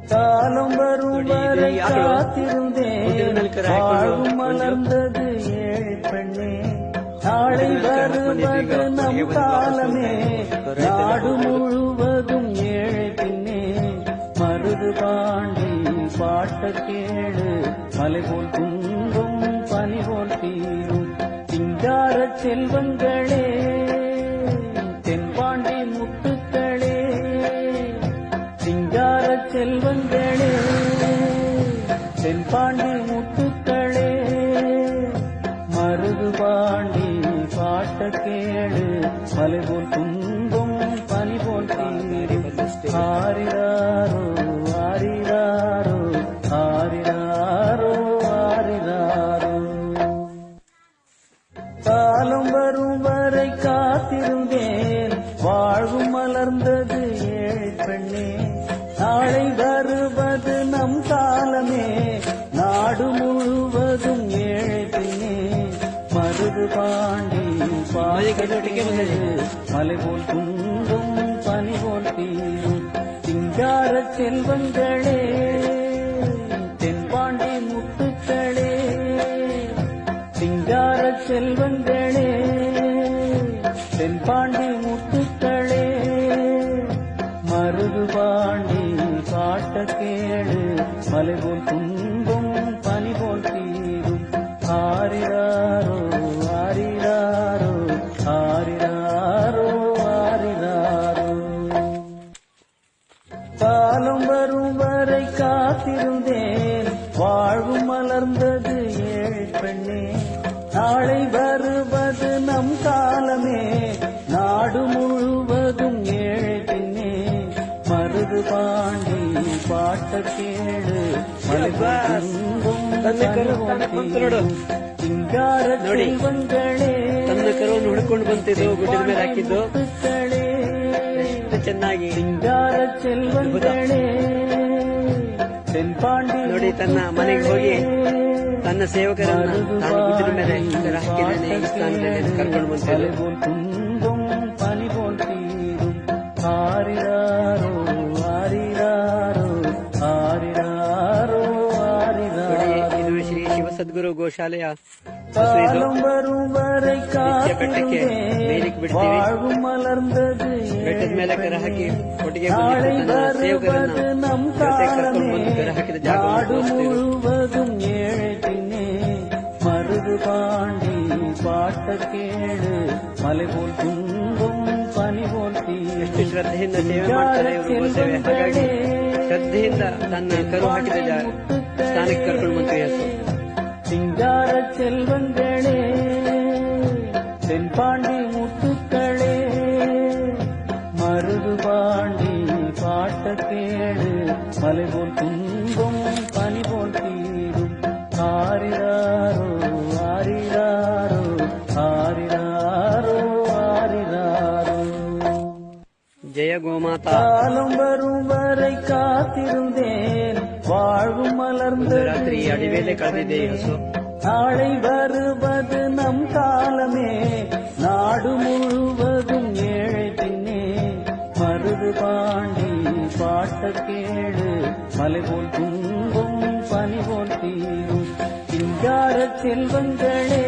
காலம் வரும் வரை காத்திருந்தேன் வாழும் மலர்ந்தது ஏழை பெண்ணே நாளை வருவது நம் காலமே நாடு முழுவதும் ஏழை பின்னே மருது பாண்டி பாட்ட கேளு மலை போல் குங்கும் பனி போல் தீரும் சிங்கார செல்வங்களே தென்பாண்டி முத்துக்களே சிங்கார செல்வங்களே தென்பாண்டி முத்துக்களே மருது பாண்டி பாட்ட கேளு மலை போல் துன்பம் பனி போல் தீரும் ஆரிராரோ ஆரிராரோ ஆரிராரோ ஆரிராரோ காலம் வரும் வரை காத்திருந்தேன் வாழ்வும் மலர்ந்தது ஏழை பெண்ணே நாளை வருவது நம் காலமே நாடு முழுவதும் ஏழை பெண்ணே மருது பாண்டி மலை போல் குங்கும் பனி போல் தீரும் சிங்கார செல்வங்களே தென்பாண்டி முத்துக்களே சிங்கார செல்வங்களே தென்பாண்டி முத்துக்களே மருது பாண்டி பாட்ட கேளு மலை போல் துன்பம் பனி போல் தீரும் ஆரிராரோ ஆரிராரோ ஆரிராரோ ஆரிராரோ காலம் வரும் வரை காத்திருந்தேன் வாழ்வும் மலர்ந்தது ஏழை பெண்ணே நாளை வருவது நம் காலமே நாடு முழுவதும் ஏழை பின்னே மருது பாண்டி பாட்ட கேளு சிங்கார செல்வங்களே ಹುಡ್ಕೊಂಡು ಬಂತಿದ್ದು ಗುಡ್ಡದ ಮೇಲೆ ಹಾಕಿದ್ದು ಚೆನ್ನಾಗಿ ಸಿಂಗಾರ ಚೆಲ್ವಂಗಳೇ ತೆನ್ಪಾಂಡಿ ನೋಡಿ ತನ್ನ ಮನೆಗೆ ಹೋಗಿ ತನ್ನ ಸೇವಕರನ್ನು ತಾನು ಗುಡ್ಡದ ಮೇಲೆ ಹಾಕಿದ್ದೇನೆ ಈ ಸ್ಥಾನದಲ್ಲಿ ಕರ್ಕೊಂಡು ಬಂತಿದ್ದು துன்பம் பனி போல் தீரும் ஆரிராரோ ஆரிராரೋ ஆரிராரோ ஆரிராரோ ಇದು ಶ್ರೀ ಶಿವ ಸದ್ಗುರು ಗೋಶಾಲೆಯ காலம் வரும் வரை ಕಾಲಿಗೆ வாழ்வும் மலர்ந்தது ಬೆಟ್ಟದ ಮೇಲೆ ಕರ ಹಾಕಿ ಒಟ್ಟಿಗೆ நாளை வருவது நம் காலமே நாடு முழுவதும் ஏழை பின்னே மருது பாண்டி பாட்ட ಕೇಳು ಮಲೆ போல் துன்பம் பனி போல் ಎಷ್ಟು ಶ್ರದ್ಧೆಯಿಂದ ಸೇವೆ ಮಾಡ್ತಾರೆ ಇವರು ಸೇವೆ. ಹಾಗಾಗಿ ಶ್ರದ್ಧೆಯಿಂದ ತನ್ನ ಕರು ಹಾಕಿದ ಸ್ಥಾನಕ್ಕೆ ಕರ್ಕೊಂಡು ಬಂತು ಯೇಸು. சிங்கார செல்வங்களே தென்பாண்டி முத்துக்களே மருது பாண்டி பாட்ட கேளு மலை போல் துன்பம் பனி போல் தீரும் ஆரிராரோ ஆரிராரோ ஆரிராரோ ஆரிராரோ ஜெய கோமாதா. காலம் வரும் வரை காத்திருந்தேன் வாழ்வும் மலர்ந்து ராத்திரி அடிவேலை கಳೆದಿದೆ ಯೇಸು. நாளை வருவது நம் காலமே நாடு முழுவதும் ஏழை பின்னே மருது பாண்டி பாட்ட கேளு மலை போல் துன்பம் பனி போல் தீரும் சிங்கார செல்வங்களே